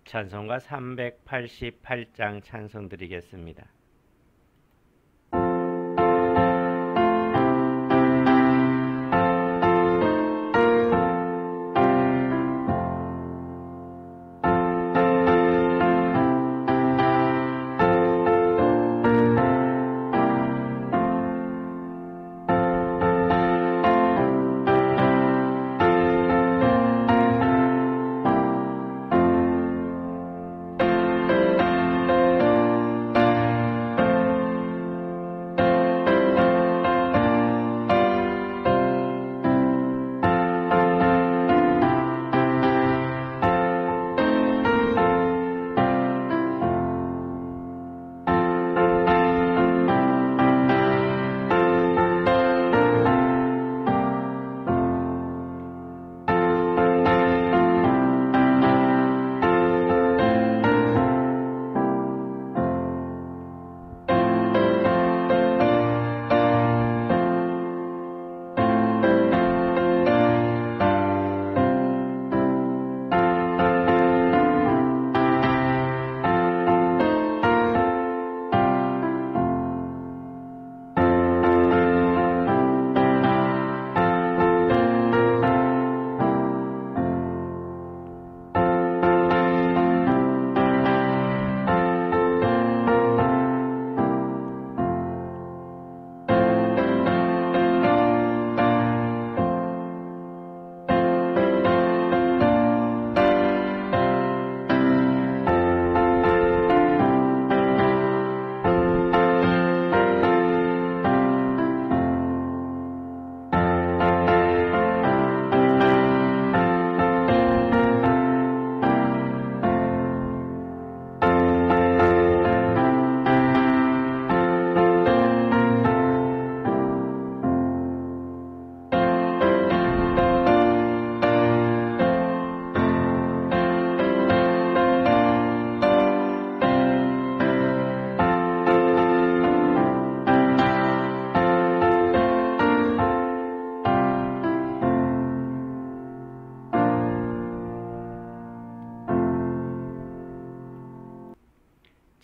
찬송가 388장 찬송 드리겠습니다.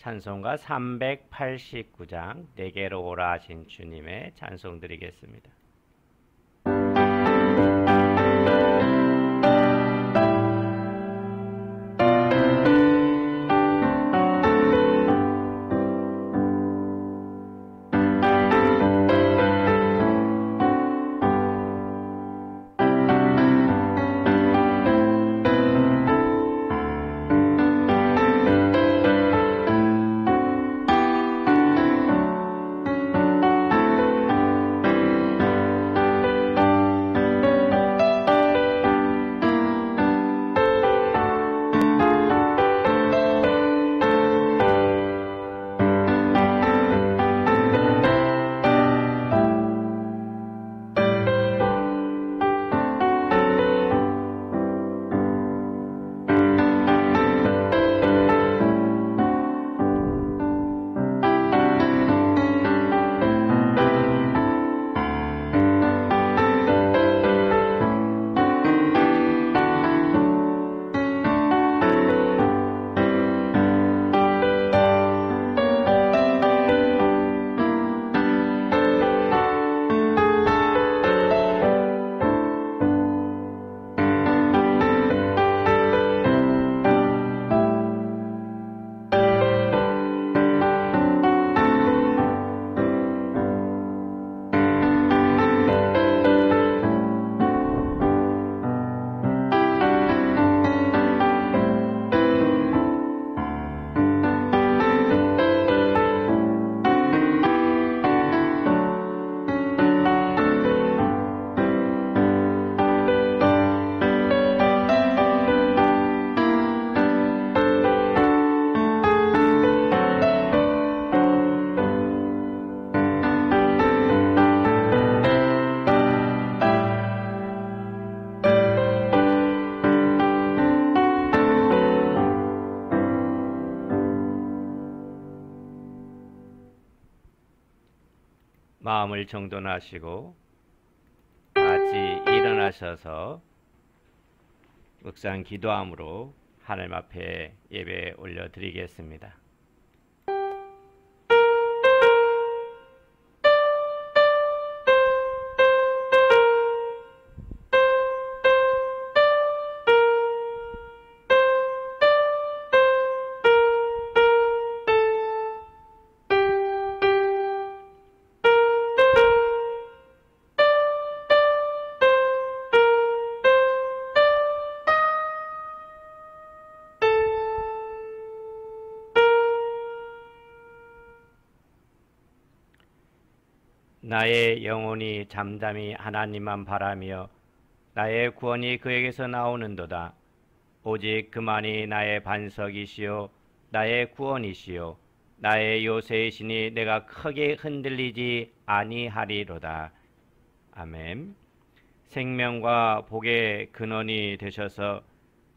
찬송가 389장 내게로 오라 하신 주님의 찬송 드리겠습니다. 마음을 정돈하시고 같이 일어나셔서 묵상 기도함으로 하나님 앞에 예배 올려드리겠습니다. 나의 영혼이 잠잠히 하나님만 바라며 나의 구원이 그에게서 나오는도다. 오직 그만이 나의 반석이시요 나의 구원이시요 나의 요새이시니 내가 크게 흔들리지 아니하리로다. 아멘. 생명과 복의 근원이 되셔서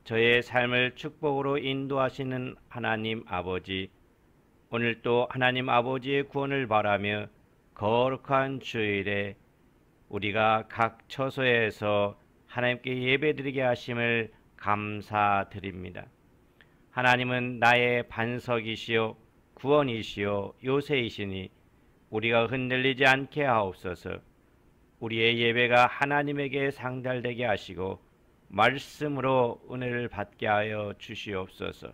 저의 삶을 축복으로 인도하시는 하나님 아버지, 오늘도 하나님 아버지의 구원을 바라며 거룩한 주일에 우리가 각 처소에서 하나님께 예배드리게 하심을 감사드립니다. 하나님은 나의 반석이시요 구원이시요 요새이시니 우리가 흔들리지 않게 하옵소서. 우리의 예배가 하나님에게 상달되게 하시고 말씀으로 은혜를 받게 하여 주시옵소서.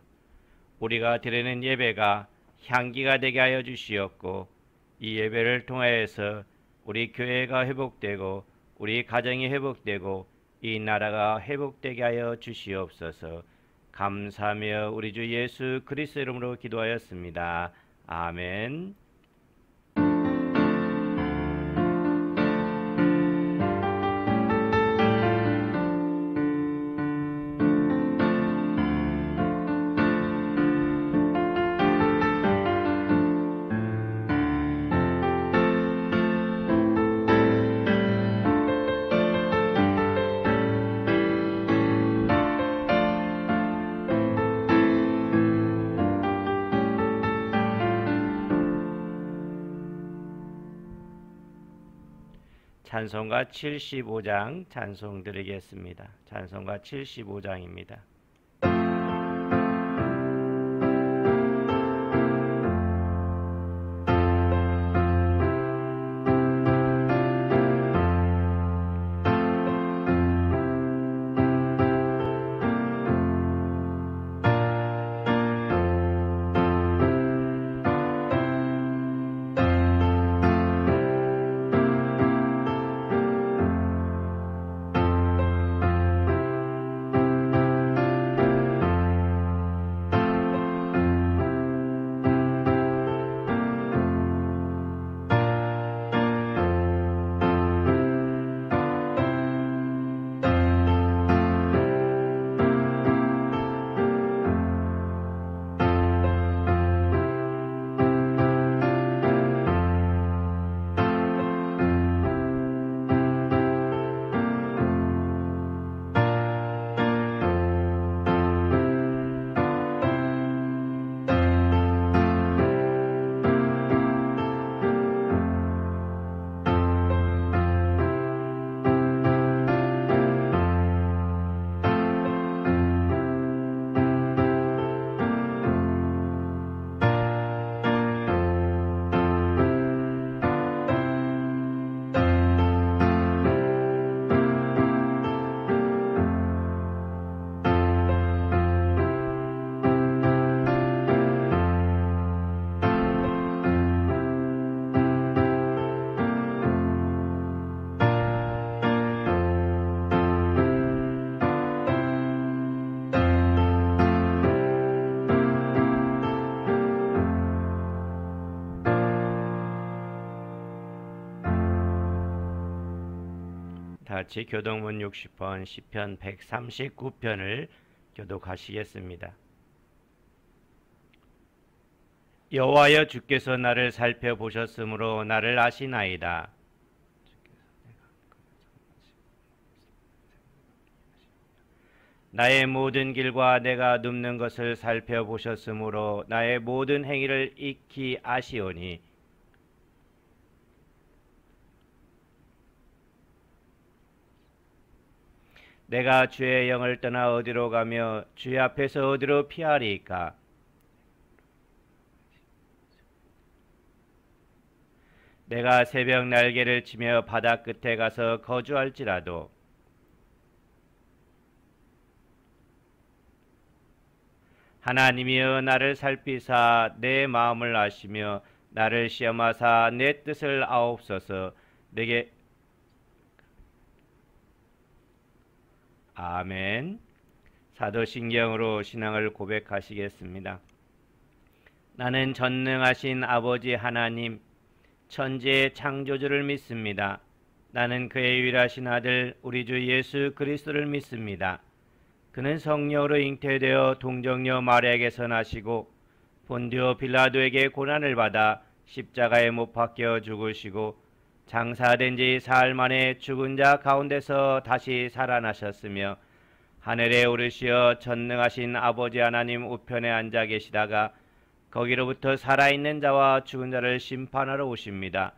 우리가 드리는 예배가 향기가 되게 하여 주시옵고 이 예배를 통하여서 우리 교회가 회복되고 우리 가정이 회복되고 이 나라가 회복되게 하여 주시옵소서. 감사하며 우리 주 예수 그리스도 이름으로 기도하였습니다. 아멘. 찬송가 75장 찬송 드리겠습니다. 찬송가 75장입니다. 같이 교동문 60번 시편 139편을 교독하시겠습니다. 여호와여 주께서 나를 살펴보셨으므로 나를 아시나이다. 나의 모든 길과 내가 눕는 것을 살펴보셨으므로 나의 모든 행위를 익히 아시오니 내가 주의 영을 떠나 어디로 가며 주의 앞에서 어디로 피하리이까? 내가 새벽 날개를 치며 바다 끝에 가서 거주할지라도 하나님이여 나를 살피사 내 마음을 아시며 나를 시험하사 내 뜻을 아옵소서. 내게 아멘. 사도신경으로 신앙을 고백하시겠습니다. 나는 전능하신 아버지 하나님 천지의 창조주를 믿습니다. 나는 그의 유일하신 아들 우리 주 예수 그리스도를 믿습니다. 그는 성령으로 잉태되어 동정녀 마리아에게서 나시고 본디오 빌라도에게 고난을 받아 십자가에 못 박혀 죽으시고 장사된 지 사흘 만에 죽은 자 가운데서 다시 살아나셨으며 하늘에 오르시어 전능하신 아버지 하나님 우편에 앉아 계시다가 거기로부터 살아있는 자와 죽은 자를 심판하러 오십니다.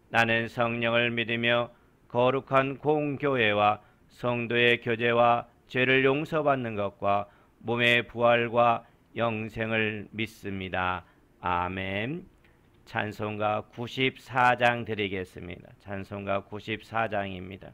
나는 성령을 믿으며 거룩한 공교회와 성도의 교제와 죄를 용서받는 것과 몸의 부활과 영생을 믿습니다. 아멘. 찬송가 94장 드리겠습니다. 찬송가 94장입니다.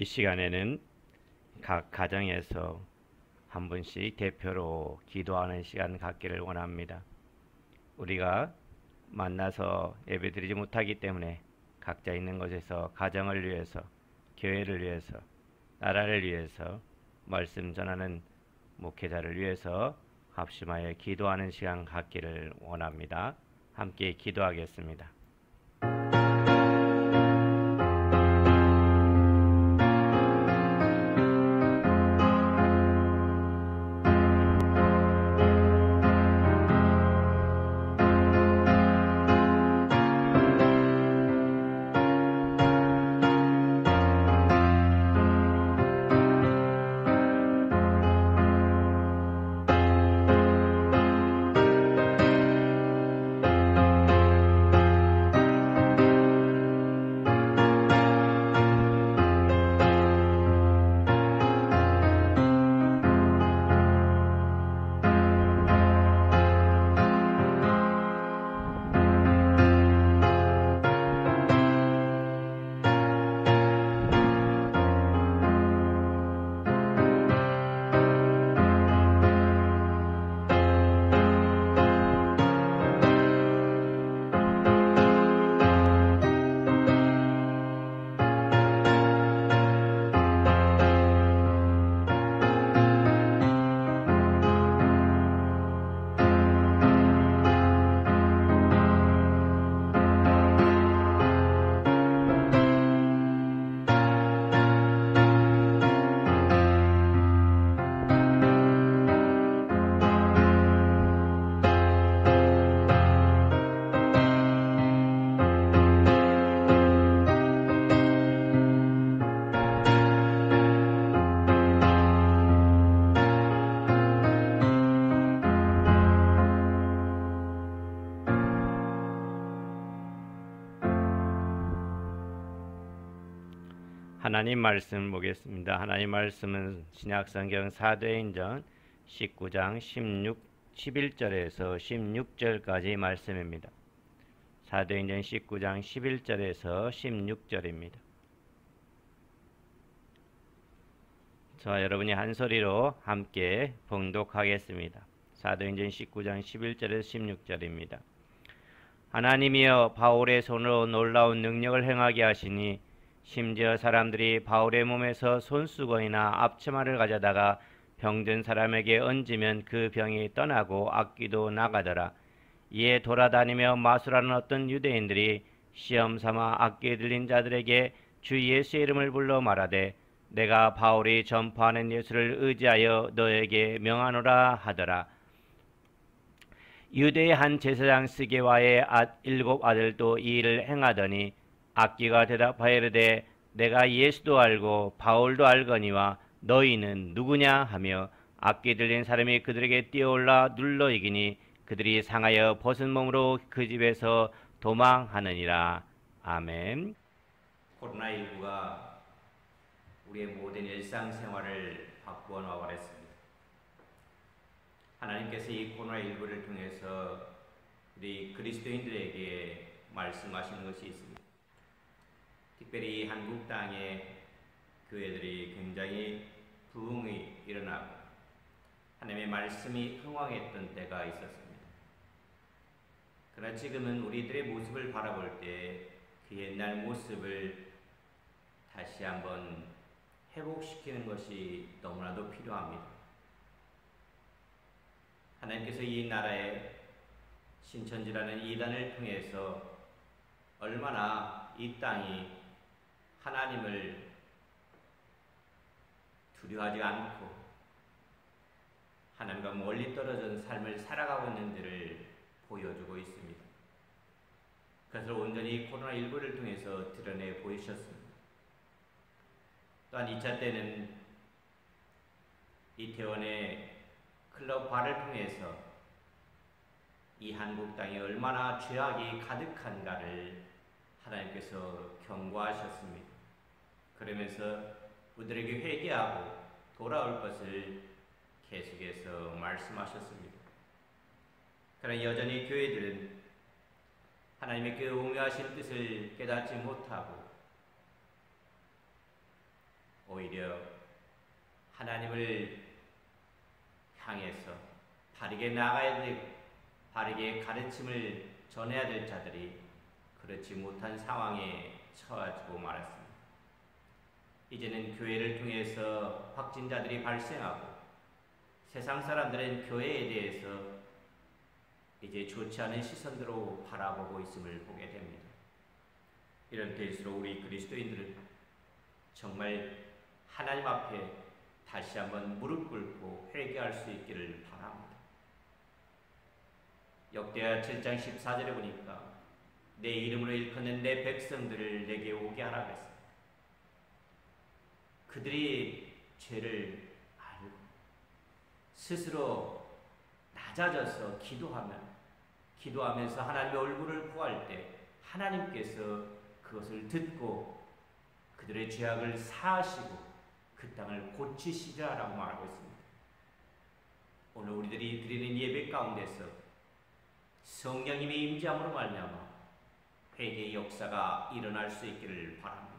시간에는 각 가정에서 한 분씩 대표로 기도하는 시간 갖기를 원합니다. 우리가 만나서 예배드리지 못하기 때문에 각자 있는 곳에서 가정을 위해서, 교회를 위해서, 나라를 위해서, 말씀 전하는 목회자를 위해서 합심하여 기도하는 시간 갖기를 원합니다. 함께 기도하겠습니다. 하나님 말씀 보겠습니다. 하나님 말씀은 신약성경 사도행전 19장 11절에서 16절까지 말씀입니다. 사도행전 19장 11절에서 16절입니다. 저와 여러분이 한 소리로 함께 봉독하겠습니다. 사도행전 19장 11절에서 16절입니다. 하나님이여 바울의 손으로 놀라운 능력을 행하게 하시니 심지어 사람들이 바울의 몸에서 손수건이나 앞치마를 가져다가 병든 사람에게 얹으면 그 병이 떠나고 악귀도 나가더라. 이에 돌아다니며 마술하는 어떤 유대인들이 시험 삼아 악귀에 들린 자들에게 주 예수의 이름을 불러 말하되 내가 바울이 전파하는 예수를 의지하여 너에게 명하노라 하더라. 유대의 한 제사장 스게와의 7 아들도 이 일을 행하더니 악귀가 대답하여 이르되 내가 예수도 알고 바울도 알거니와 너희는 누구냐 하며 악귀 들린 사람이 그들에게 뛰어올라 눌러 이기니 그들이 상하여 벗은 몸으로 그 집에서 도망하느니라. 아멘. 코로나19가 우리의 모든 일상생활을 바꾸어 놓아버렸습니다. 하나님께서 이 코로나19를 통해서 우리 그리스도인들에게 말씀하시는 것이 있습니다. 특별히 한국 땅의 교회들이 굉장히 부흥이 일어나고 하나님의 말씀이 흥왕했던 때가 있었습니다. 그러나 지금은 우리들의 모습을 바라볼 때 그 옛날 모습을 다시 한번 회복시키는 것이 너무나도 필요합니다. 하나님께서 이 나라에 신천지라는 이단을 통해서 얼마나 이 땅이 하나님을 두려워하지 않고 하나님과 멀리 떨어진 삶을 살아가고 있는지를 보여주고 있습니다. 그것을 온전히 코로나19를 통해서 드러내 보이셨습니다. 또한 2차 때는 이태원의 클럽 바를 통해서 이 한국 땅이 얼마나 죄악이 가득한가를 하나님께서 경고하셨습니다. 그러면서 우리들에게 회개하고 돌아올 것을 계속해서 말씀하셨습니다. 그러나 여전히 교회들은 하나님의 그 오묘하신 뜻을 깨닫지 못하고 오히려 하나님을 향해서 바르게 나가야 되고 바르게 가르침을 전해야 될 자들이 그렇지 못한 상황에 처하지고 말았습니다. 이제는 교회를 통해서 확진자들이 발생하고 세상 사람들은 교회에 대해서 이제 좋지 않은 시선으로 바라보고 있음을 보게 됩니다. 이럴 때일수록 우리 그리스도인들은 정말 하나님 앞에 다시 한번 무릎 꿇고 회개할 수 있기를 바랍니다. 역대하 7장 14절에 보니까 내 이름으로 일컫는 내 백성들을 내게 오게 하라고 했습니다. 그들이 죄를 알고 스스로 낮아져서 기도하면서 하나님의 얼굴을 구할 때 하나님께서 그것을 듣고 그들의 죄악을 사하시고 그 땅을 고치시리라라고 말하고 있습니다. 오늘 우리들이 드리는 예배 가운데서 성령님의 임재함으로 말미암아 회개의 역사가 일어날 수 있기를 바랍니다.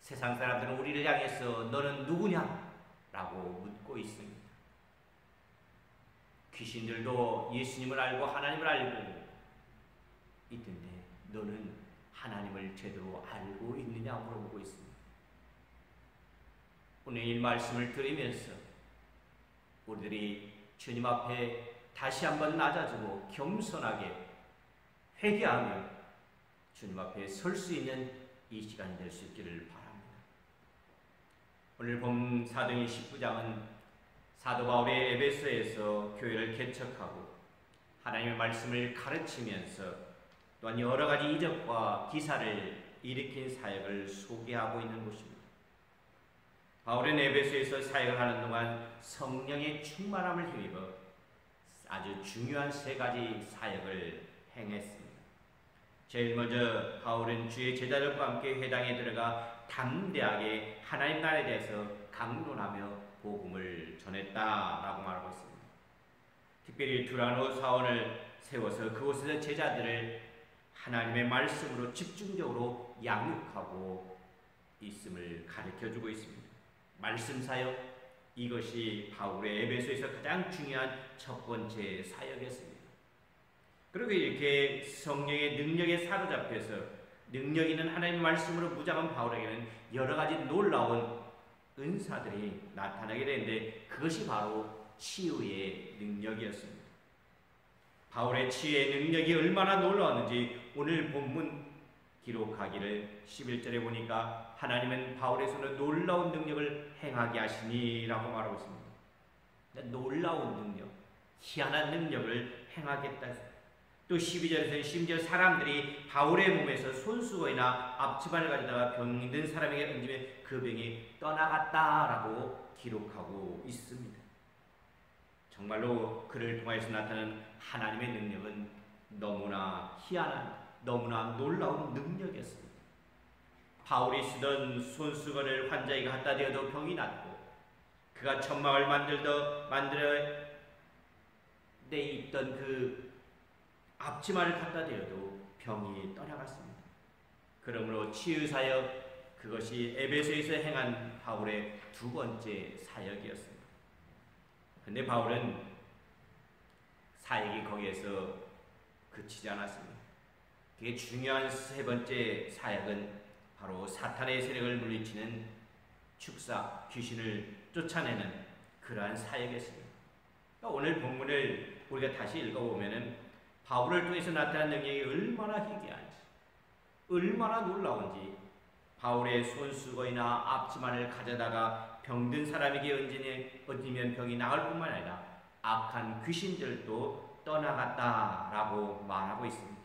세상 사람들은 우리를 향해서 너는 누구냐? 라고 묻고 있습니다. 귀신들도 예수님을 알고 하나님을 알고 있던데 너는 하나님을 제대로 알고 있느냐 물어보고 있습니다. 오늘 이 말씀을 들으면서 우리들이 주님 앞에 다시 한번 낮아지고 겸손하게 회개하며 주님 앞에 설 수 있는 이 시간이 될 수 있기를 바랍니다. 오늘 본 사도행전 19장은 사도 바울의 에베소에서 교회를 개척하고 하나님의 말씀을 가르치면서 또한 여러 가지 이적과 기사를 일으킨 사역을 소개하고 있는 곳입니다. 바울은 에베소에서 사역을 하는 동안 성령의 충만함을 힘입어 아주 중요한 세 가지 사역을 행했습니다. 제일 먼저 바울은 주의 제자들과 함께 회당에 들어가 담대하게 하나님 나라에 대해서 강론하며 복음을 전했다라고 말하고 있습니다. 특별히 두라노 사원을 세워서 그곳에서 제자들을 하나님의 말씀으로 집중적으로 양육하고 있음을 가르쳐주고 있습니다. 말씀 사역, 이것이 바울의 에베소에서 가장 중요한 첫 번째 사역이었습니다. 그리고 이렇게 성령의 능력에 사로잡혀서 능력 있는 하나님의 말씀으로 무장한 바울에게는 여러 가지 놀라운 은사들이 나타나게 되는데 그것이 바로 치유의 능력이었습니다. 바울의 치유의 능력이 얼마나 놀라웠는지 오늘 본문 기록하기를 11절에 보니까 하나님은 바울의 손으로 놀라운 능력을 행하게 하시니라고 말하고 있습니다. 놀라운 능력, 희한한 능력을 행하겠다. 또 12절에서는 심지어 사람들이 바울의 몸에서 손수건이나 앞치마를 가져다가 병든 사람에게 던지면 그 병이 떠나갔다라고 기록하고 있습니다. 정말로 그를 통해서 나타나는 하나님의 능력은 너무나 희한한, 너무나 놀라운 능력이었습니다. 바울이 쓰던 손수건을 환자에게 갖다 대어도 병이 낫고 그가 천막을 만들어 내 있던 그 앞치마를 갖다 대어도 병이 떠나갔습니다. 그러므로 치유사역, 그것이 에베소에서 행한 바울의 두 번째 사역이었습니다. 그런데 바울은 사역이 거기에서 그치지 않았습니다. 그게 중요한 세 번째 사역은 바로 사탄의 세력을 물리치는 축사, 귀신을 쫓아내는 그러한 사역이었습니다. 그러니까 오늘 본문을 우리가 다시 읽어보면은 바울을 통해서 나타난 능력이 얼마나 희귀한지, 얼마나 놀라운지, 바울의 손수건이나 앞치마를 가져다가 병든 사람에게 얹으면 병이 나을 뿐만 아니라 악한 귀신들도 떠나갔다라고 말하고 있습니다.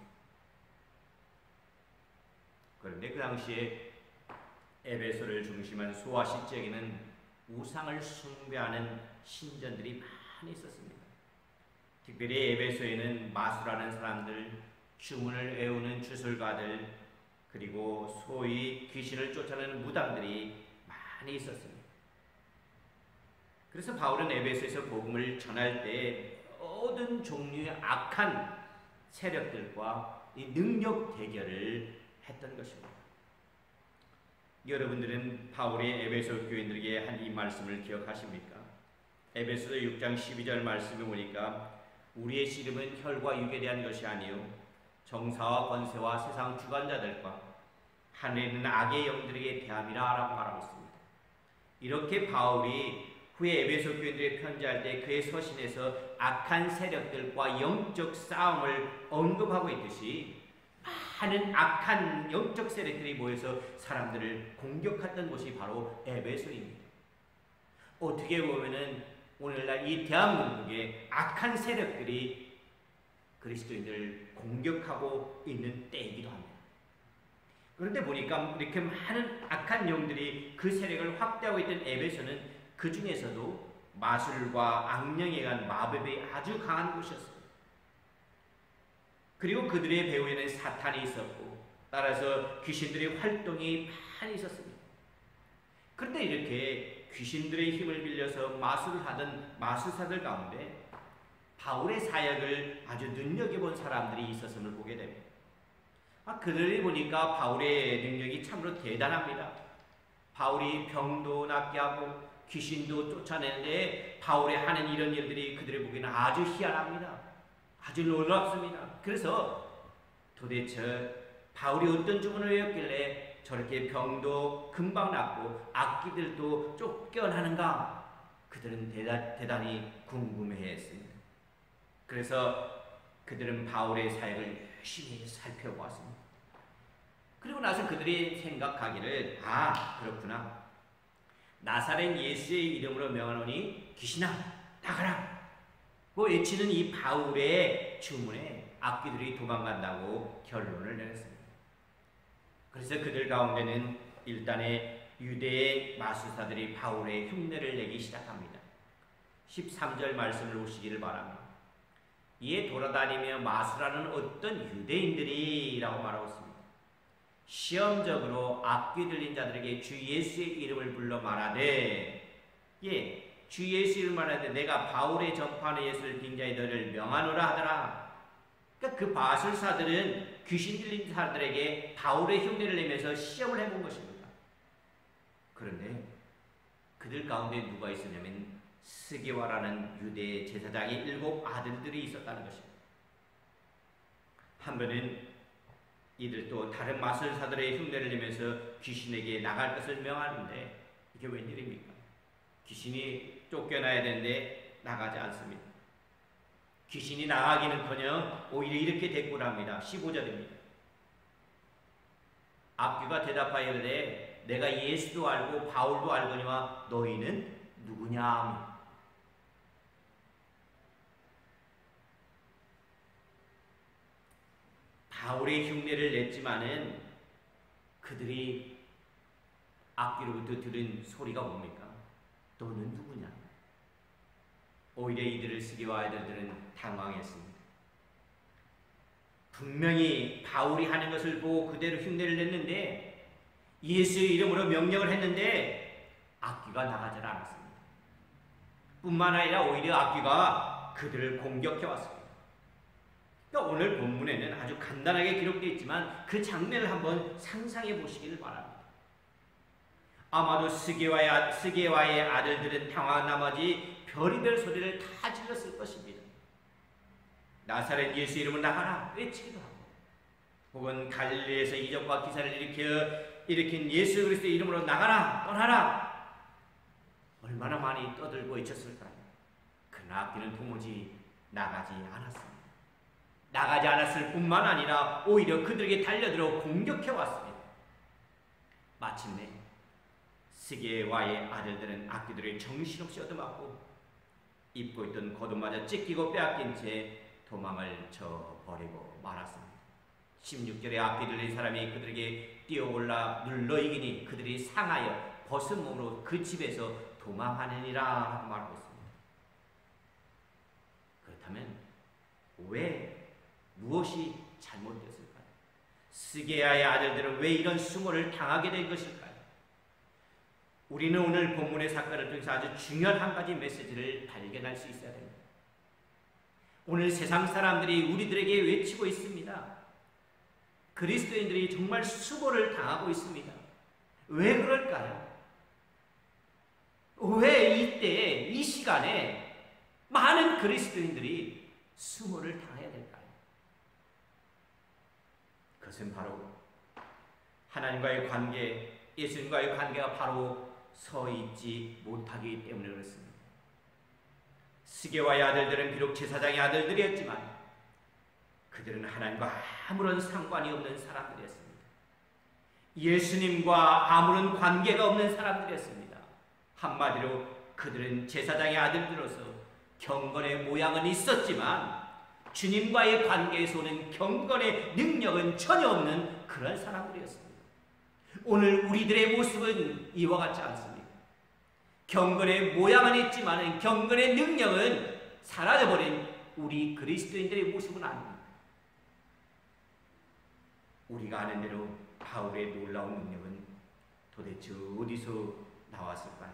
그런데 그 당시에 에베소를 중심한 소아시 지역에는 우상을 숭배하는 신전들이 많이 있었습니다. 특별히 에베소에는 마술하는 사람들, 주문을 외우는 주술가들, 그리고 소위 귀신을 쫓아내는 무당들이 많이 있었습니다. 그래서 바울은 에베소에서 복음을 전할 때 모든 종류의 악한 세력들과 이 능력 대결을 했던 것입니다. 여러분들은 바울이 에베소 교인들에게 한 이 말씀을 기억하십니까? 에베소서 6장 12절 말씀에 보니까 우리의 씨름은 혈과 육에 대한 것이 아니요 정사와 권세와 세상 주관자들과 하늘에 있는 악의 영들에게 대함이라 라고 말하고 있습니다. 이렇게 바울이 후에 에베소 교인들에 편지할 때 그의 서신에서 악한 세력들과 영적 싸움을 언급하고 있듯이 많은 악한 영적 세력들이 모여서 사람들을 공격했던 곳이 바로 에베소입니다. 어떻게 보면은 오늘날 이 대한민국에 악한 세력들이 그리스도인들을 공격하고 있는 때이기도 합니다. 그런데 보니까 이렇게 많은 악한 영들이 그 세력을 확대하고 있던 에베소는 그 중에서도 마술과 악령에 의한 마법이 아주 강한 곳이었습니다. 그리고 그들의 배후에는 사탄이 있었고 따라서 귀신들의 활동이 많이 있었습니다. 그런데 이렇게 귀신들의 힘을 빌려서 마술을 하던 마술사들 가운데 바울의 사역을 아주 눈여겨본 사람들이 있었음을 보게 됩니다. 그들이 보니까 바울의 능력이 참으로 대단합니다. 바울이 병도 낫게 하고 귀신도 쫓아내는데 바울이 하는 이런 일들이 그들의 보기에는 아주 희한합니다. 아주 놀랍습니다. 그래서 도대체 바울이 어떤 주문을 외웠길래 저렇게 병도 금방 낫고 악기들도 쫓겨나는가? 그들은 대단히 궁금해했습니다. 그래서 그들은 바울의 사역을 열심히 살펴보았습니다. 그리고 나서 그들이 생각하기를 그렇구나. 나사렛 예수의 이름으로 명하노니 귀신아 나가라 고 외치는 이 바울의 주문에 악귀들이 도망간다고 결론을 내렸습니다. 그래서 그들 가운데는 일단의 유대의 마술사들이 바울의 흉내를 내기 시작합니다. 13절 말씀을 보시기를 바랍니다. 이에 돌아다니며 마술하는 어떤 유대인들이라고 말하고 있습니다. 시험적으로 악귀 들린 자들에게 주 예수의 이름을 불러 말하되 주 예수 이름을 말하되 내가 바울의 전파하는 예수를 빙자해 너를 명하노라 하더라. 그러니까 그 마술사들은 귀신 들린 사람들에게 바울의 흉내를 내면서 시험을 해본 것입니다. 그런데 그들 가운데 누가 있었냐면 스게와라는 유대 제사장의 7 아들들이 있었다는 것입니다. 한 번은 이들도 다른 마술사들의 흉내를 내면서 귀신에게 나갈 것을 명하는데 이게 웬일입니까? 귀신이 쫓겨나야 되는데 나가지 않습니다. 귀신이 나가기는커녕 오히려 이렇게 대꾸를 합니다. 15절입니다. 악귀가 대답하여 이르되 내가 예수도 알고 바울도 알거니와 너희는 누구냐? 바울의 흉내를 냈지만은 그들이 악귀로부터 들은 소리가 뭡니까? 너는 누구냐? 오히려 이들을 스게와 아이들은 당황했습니다. 분명히 바울이 하는 것을 보고 그대로 흉내를 냈는데 예수의 이름으로 명령을 했는데 악귀가 나가지 않았습니다. 뿐만 아니라 오히려 악귀가 그들을 공격해 왔습니다. 그러니까 오늘 본문에는 아주 간단하게 기록되어 있지만 그 장면을 한번 상상해 보시기를 바랍니다. 아마도 스게와의 아들들은 당황한 나머지 별의별 소리를 다 질렀을 것입니다. 나사렛 예수 이름을 나가라 외치기도 하고 혹은 갈릴리에서 이적과 기사를 일으킨 예수 그리스도의 이름으로 나가라 떠나라 얼마나 많이 떠들고 외쳤을까요? 그러나 악귀는 도무지 나가지 않았습니다. 나가지 않았을 뿐만 아니라 오히려 그들에게 달려들어 공격해 왔습니다. 마침내 스게와의 아들들은 악귀들을 정신없이 얻어맞고 입고 있던 겉옷마저 찢기고 빼앗긴 채 도망을 쳐버리고 말았습니다. 16절에 악귀 들린 사람이 그들에게 뛰어올라 눌러 이기니 그들이 상하여 벗은 몸으로 그 집에서 도망하느니라 라고 말하고 있습니다. 그렇다면 무엇이 잘못됐을까요? 스게야의 아들들은 왜 이런 수모를 당하게 된 것일까요? 우리는 오늘 본문의 사건을 통해서 아주 중요한 한 가지 메시지를 발견할 수 있어야 됩니다. 오늘 세상 사람들이 우리들에게 외치고 있습니다. 그리스도인들이 정말 수모를 당하고 있습니다. 왜 그럴까요? 왜 이때 이 시간에 많은 그리스도인들이 수모를 당해야 될까요? 그것은 바로 하나님과의 관계, 예수님과의 관계가 바로 서 있지 못하기 때문에 그렇습니다. 스게와의 아들들은 비록 제사장의 아들들이었지만 그들은 하나님과 아무런 상관이 없는 사람들이었습니다. 예수님과 아무런 관계가 없는 사람들이었습니다. 한마디로 그들은 제사장의 아들들로서 경건의 모양은 있었지만 주님과의 관계에서 오는 경건의 능력은 전혀 없는 그런 사람들이었습니다. 오늘 우리들의 모습은 이와 같지 않습니다. 경건의 모양은 있지만 경건의 능력은 사라져버린 우리 그리스도인들의 모습은 아닙니다. 우리가 아는 대로 바울의 놀라운 능력은 도대체 어디서 나왔을까요?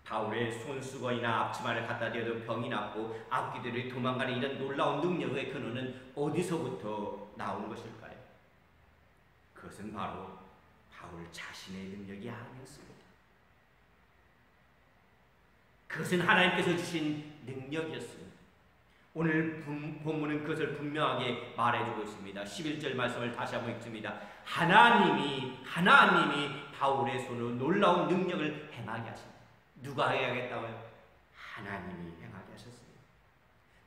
바울의 손수건이나 앞치마를 갖다 대어도 병이 낫고 악귀들이 도망가는 이런 놀라운 능력의 근원은 어디서부터 나온 것일까요? 그것은 바로 바울 자신의 능력이 아니었습니다. 그것은 하나님께서 주신 능력이었습니다. 오늘 본문은 그것을 분명하게 말해주고 있습니다. 11절 말씀을 다시 한번 읽습니다. 하나님이 바울의 손으로 놀라운 능력을 행하게 하십니다. 누가 해야겠다고요? 하나님이 행하게 하셨습니다.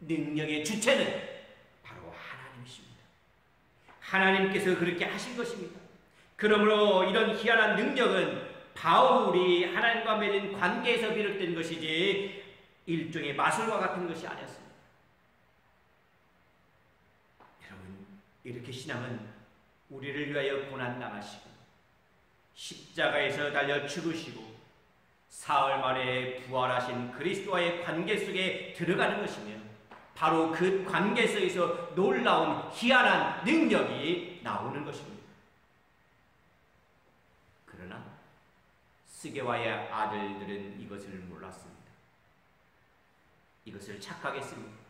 능력의 주체는 바로 하나님이십니다. 하나님께서 그렇게 하신 것입니다. 그러므로 이런 희한한 능력은 바울이 하나님과 맺은 관계에서 비롯된 것이지 일종의 마술과 같은 것이 아니었습니다. 여러분, 이렇게 신앙은 우리를 위하여 고난당하시고 십자가에서 달려 죽으시고 사흘 만에 부활하신 그리스도와의 관계 속에 들어가는 것이며 바로 그 관계 속에서 놀라운 희한한 능력이 나오는 것입니다. 그러나 스게와의 아들들은 이것을 몰랐습니다. 이것을 착각했습니다.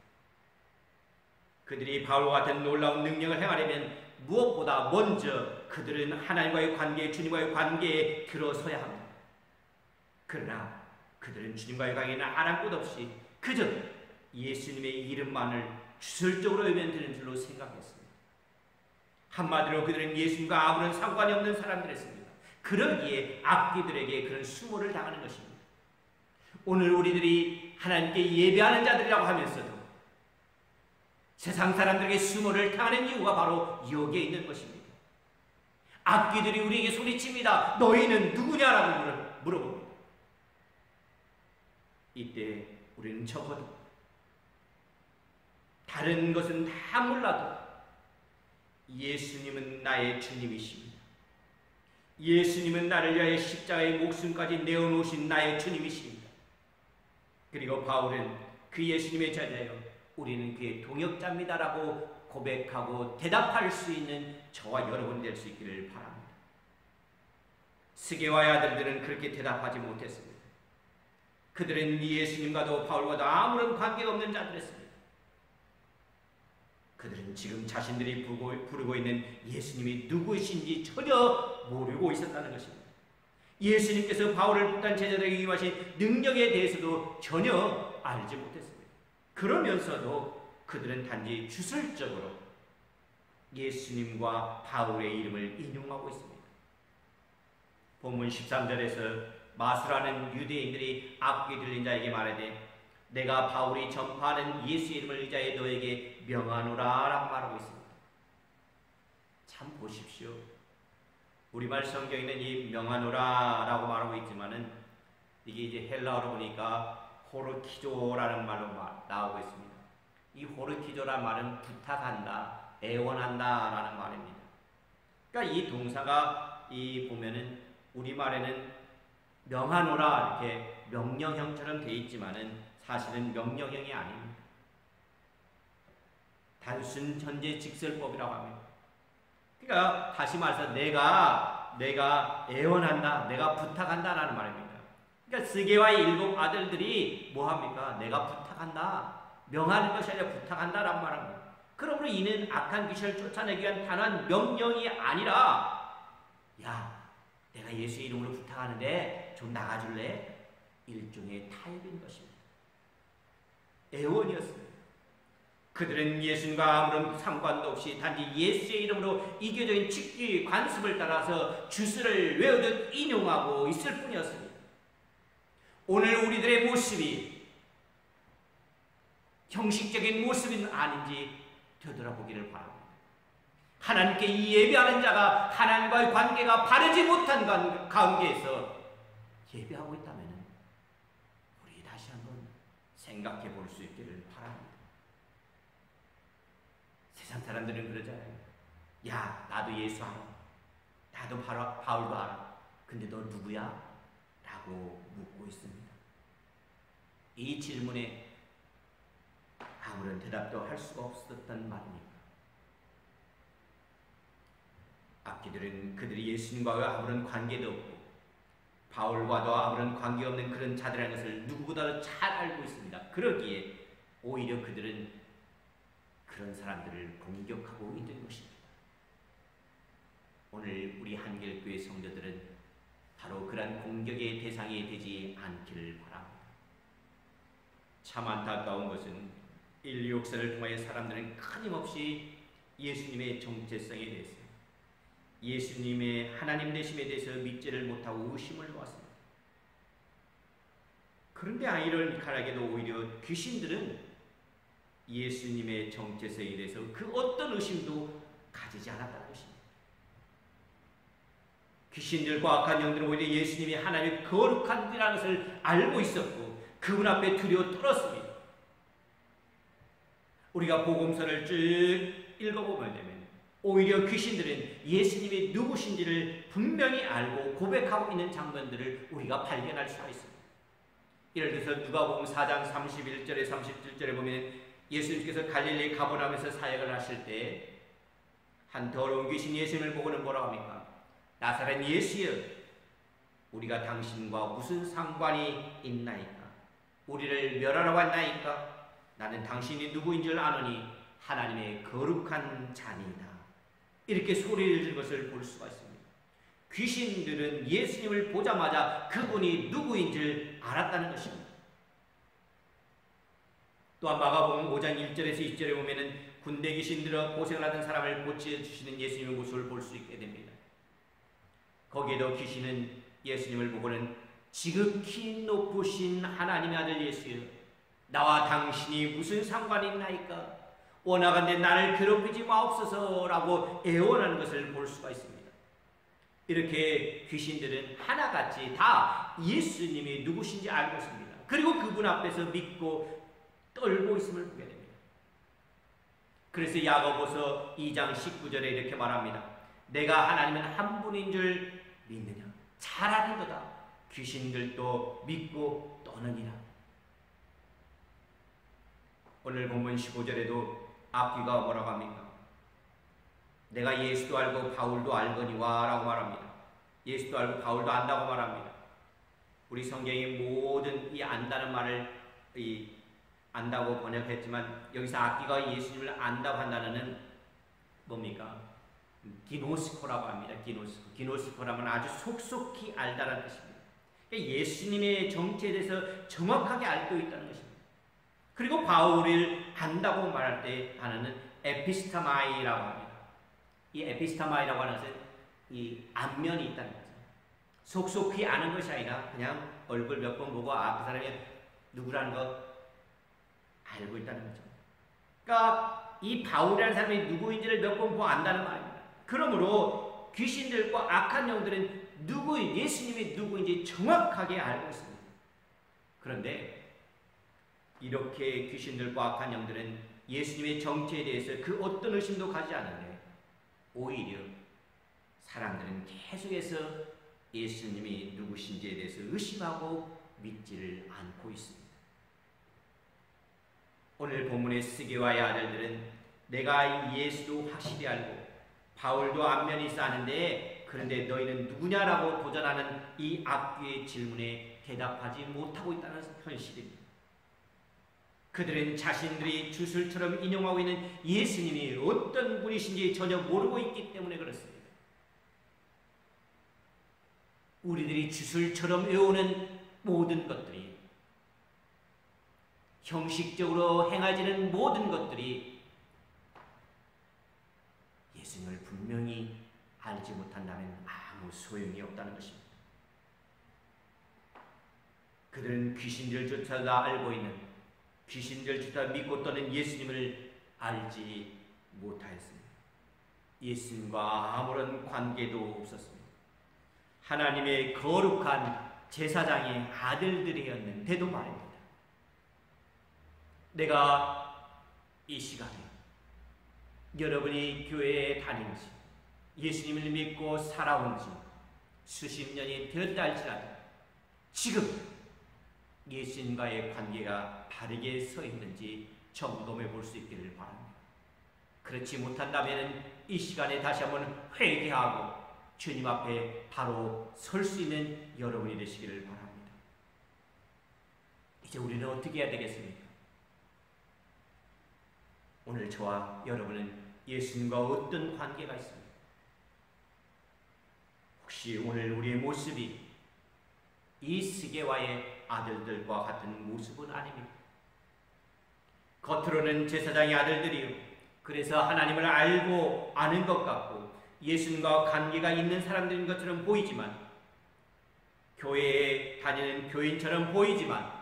그들이 바울과 같은 놀라운 능력을 행하려면 무엇보다 먼저 그들은 하나님과의 관계, 주님과의 관계에 들어서야 합니다. 그러나 그들은 주님과의 관계는 아랑곳 없이 그저 예수님의 이름만을 주설적으로 외면 되는 줄로 생각했습니다. 한마디로 그들은 예수님과 아무런 상관이 없는 사람들이었습니다. 그러기에 악귀들에게 그런 수모를 당하는 것입니다. 오늘 우리들이 하나님께 예배하는 자들이라고 하면서도 세상 사람들에게 수모를 당하는 이유가 바로 여기에 있는 것입니다. 악귀들이 우리에게 소리칩니다. 너희는 누구냐라고 물어봅니다. 이때 우리는 적어도 다른 것은 다 몰라도 예수님은 나의 주님이십니다. 예수님은 나를 위하여 십자가의 목숨까지 내어놓으신 나의 주님이십니다. 그리고 바울은 그 예수님의 자녀요 우리는 그의 동역자입니다라고 고백하고 대답할 수 있는 저와 여러분이 될 수 있기를 바랍니다. 스게와의 아들들은 그렇게 대답하지 못했습니다. 그들은 예수님과도 바울과도 아무런 관계가 없는 자들이었습니다. 그들은 지금 자신들이 부르고 있는 예수님이 누구이신지 전혀 모르고 있었다는 것입니다. 예수님께서 바울을 붙단 제자들에게 임하신 능력에 대해서도 전혀 알지 못했습니다. 그러면서도 그들은 단지 주술적으로 예수님과 바울의 이름을 인용하고 있습니다. 본문 13절에서 마술하는 유대인들이 악귀 들린 자에게 말하되 내가 바울이 전파하는 예수의 이름을 의지하여 너에게 명하노라 라고 말하고 있습니다. 참 보십시오. 우리말 성경에는 이 명하노라 라고 말하고 있지만은 이게 이제 헬라어로 보니까 호르키조라는 말로 나오고 있습니다. 이 호르키조라는 말은 부탁한다, 애원한다 라는 말입니다. 그러니까 이 동사가 보면은 우리말에는 명하노라 이렇게 명령형처럼 되어 있지만은 사실은 명령형이 아닙니다. 단순 현재 직설법이라고 합니다. 그러니까 다시 말해서 내가 애원한다, 내가 부탁한다라는 말입니다. 그러니까 스게와의 7 아들들이 뭐합니까? 내가 부탁한다, 명하는 것이 아니라 부탁한다라는 말입니다. 그러므로 이는 악한 귀신을 쫓아내기 위한 단한 명령이 아니라 야, 내가 예수의 이름으로 부탁하는데 좀 나가줄래? 일종의 타협인 것입니다. 애원이었습니다. 그들은 예수님과 아무런 상관도 없이 단지 예수의 이름으로 이교적인 직기 관습을 따라서 주스를 외우듯 인용하고 있을 뿐이었습니다. 오늘 우리들의 모습이 형식적인 모습은 아닌지 되돌아보기를 바랍니다. 하나님께 예배하는 자가 하나님과의 관계가 바르지 못한 가운데에서 예배하고 있다면 우리 다시 한번 생각해 볼 수 있기를 바랍니다. 세상 사람들은 그러잖아요. 야, 나도 예수 알아. 나도 바울도 알아. 근데 너 누구야? 라고 묻고 있습니다. 이 질문에 아무런 대답도 할 수가 없었던 말입니다. 악기들은 그들이 예수님과의 아무런 관계도 없고 바울과도 아무런 관계없는 그런 자들이라는 것을 누구보다도 잘 알고 있습니다. 그러기에 오히려 그들은 그런 사람들을 공격하고 있는 것입니다. 오늘 우리 한길교회 성도들은 바로 그런 공격의 대상이 되지 않기를 바랍니다. 참 안타까운 것은 인류 역사를 통하여 사람들은 끊임없이 예수님의 정체성에 대해서, 예수님의 하나님 되심에 대해서 믿지를 못하고 의심을 놓았습니다. 그런데 아이러니컬하게도 오히려 귀신들은 예수님의 정체성에 대해서 그 어떤 의심도 가지지 않았다는 것입니다. 귀신들과 악한 영들은 오히려 예수님이 하나님의 거룩한 분이라는 것을 알고 있었고 그분 앞에 두려워 떨었습니다. 우리가 복음서를 쭉 읽어보면 되면 오히려 귀신들은 예수님이 누구신지를 분명히 알고 고백하고 있는 장면들을 우리가 발견할 수가 있습니다. 예를 들어서 누가복음 4장 31절에 37절에 보면 예수님께서 갈릴리 가버나움에서 사역을 하실 때 한 더러운 귀신 예수님을 보고는 뭐라고 합니까? 나사렛 예수여, 우리가 당신과 무슨 상관이 있나이까? 우리를 멸하러 왔나이까? 나는 당신이 누구인 줄 아노니 하나님의 거룩한 자니이다. 이렇게 소리를 지른 것을 볼 수가 있습니다. 귀신들은 예수님을 보자마자 그분이 누구인 줄 알았다는 것입니다. 또한 마가복음 5장 1절에서 2절에 보면은 군대 귀신 들어 고생을 하던 사람을 고쳐주시는 예수님의 모습을 볼 수 있게 됩니다. 거기에도 귀신은 예수님을 보고는 지극히 높으신 하나님의 아들 예수여, 나와 당신이 무슨 상관이 있나이까? 원하건대 나를 괴롭히지 마옵소서라고 애원하는 것을 볼 수가 있습니다. 이렇게 귀신들은 하나같이 다 예수님이 누구신지 알고 있습니다. 그리고 그분 앞에서 믿고 떨고 있음을 보게 됩니다. 그래서 야고보서 2장 19절에 이렇게 말합니다. 내가 하나님은 한 분인 줄 믿느냐? 잘 아는도다. 귀신들도 믿고 떠느니라. 오늘 본문 15절에도 악귀가 뭐라고 합니까? 내가 예수도 알고 바울도 알거니와 라고 말합니다. 예수도 알고 바울도 안다고 말합니다. 우리 성경이 모든 이 안다는 말을 안다고 번역했지만 여기서 악귀가 예수님을 안다고 한 단어는 뭡니까? 기노스코라고 합니다. 기노스코라면 아주 속속히 알다라는 뜻입니다. 그러니까 예수님의 정체에 대해서 정확하게 알고 있다는 것입니다. 그리고 바울을 안다고 말할 때 단어는 에피스타마이라고 합니다. 이 에피스타마이라고 하는 것은 이 안면이 있다는 거죠. 속속히 아는 것이 아니라 그냥 얼굴 몇 번 보고 그 사람이 누구라는 거 알고 있다는 거죠. 그러니까 이 바울이라는 사람이 누구인지를 몇 번 보고 안다는 말입니다. 그러므로 귀신들과 악한 영들은 예수님이 누구인지 정확하게 알고 있습니다. 그런데 이렇게 귀신들과 악한 영들은 예수님의 정체에 대해서 그 어떤 의심도 가지지 않는데 오히려 사람들은 계속해서 예수님이 누구신지에 대해서 의심하고 믿지를 않고 있습니다. 오늘 본문의 스게와의 아들들은 내가 예수도 확실히 알고 바울도 안면이 있어 하는데 그런데 너희는 누구냐라고 도전하는 이 악귀의 질문에 대답하지 못하고 있다는 현실입니다. 그들은 자신들이 주술처럼 인용하고 있는 예수님이 어떤 분이신지 전혀 모르고 있기 때문에 그렇습니다. 우리들이 주술처럼 외우는 모든 것들이, 형식적으로 행해지는 모든 것들이 예수님을 분명히 알지 못한다면 아무 소용이 없다는 것입니다. 그들은 귀신들조차 다 알고 있는, 귀신들조차 믿고 떠는 예수님을 알지 못하였습니다. 예수님과 아무런 관계도 없었습니다. 하나님의 거룩한 제사장의 아들들이었는데도 말입니다. 내가 이 시간에 여러분이 교회에 다닌 지, 예수님을 믿고 살아온 지 수십 년이 되었다 할지라도 지금 예수님과의 관계가 바르게 서 있는지 점검해 볼 수 있기를 바랍니다. 그렇지 못한다면 이 시간에 다시 한번 회개하고 주님 앞에 바로 설 수 있는 여러분이 되시기를 바랍니다. 이제 우리는 어떻게 해야 되겠습니까? 오늘 저와 여러분은 예수님과 어떤 관계가 있습니까? 혹시 오늘 우리의 모습이 이 스게와의 아들들과 같은 모습은 아닙니까? 겉으로는 제사장의 아들들이요, 그래서 하나님을 알고 아는 것 같고 예수님과 관계가 있는 사람들인 것처럼 보이지만, 교회에 다니는 교인처럼 보이지만,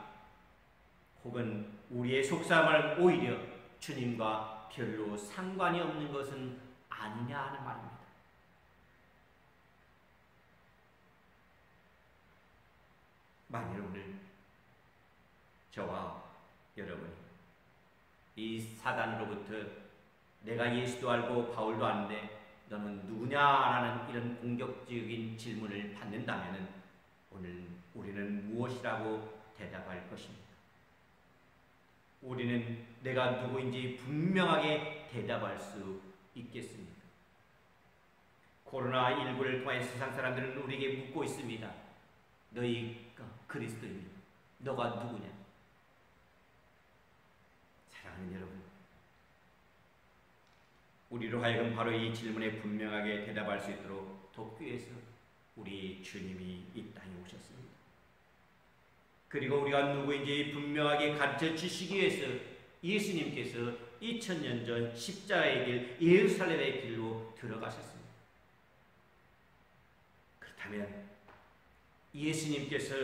혹은 우리의 속사람을 오히려 주님과 별로 상관이 없는 것은 아니냐 하는 말입니다. 만일 오늘 저와 여러분이 이 사단으로부터 내가 예수도 알고 바울도 아는데 너는 누구냐라는 이런 공격적인 질문을 받는다면 오늘 우리는 무엇이라고 대답할 것입니까? 우리는 내가 누구인지 분명하게 대답할 수 있겠습니까? 코로나19를 통해 세상 사람들은 우리에게 묻고 있습니다. 너희가 그리스도입니까? 너가 누구냐? 사랑하는 여러분, 우리로 하여금 바로 이 질문에 분명하게 대답할 수 있도록 돕기 위해서 우리 주님이 이 땅에 오셨습니다. 그리고 우리가 누구인지 분명하게 가르쳐 주시기 위해서 예수님께서 2000년 전 십자가의 길, 예루살렘의 길로 들어가셨습니다. 그렇다면 예수님께서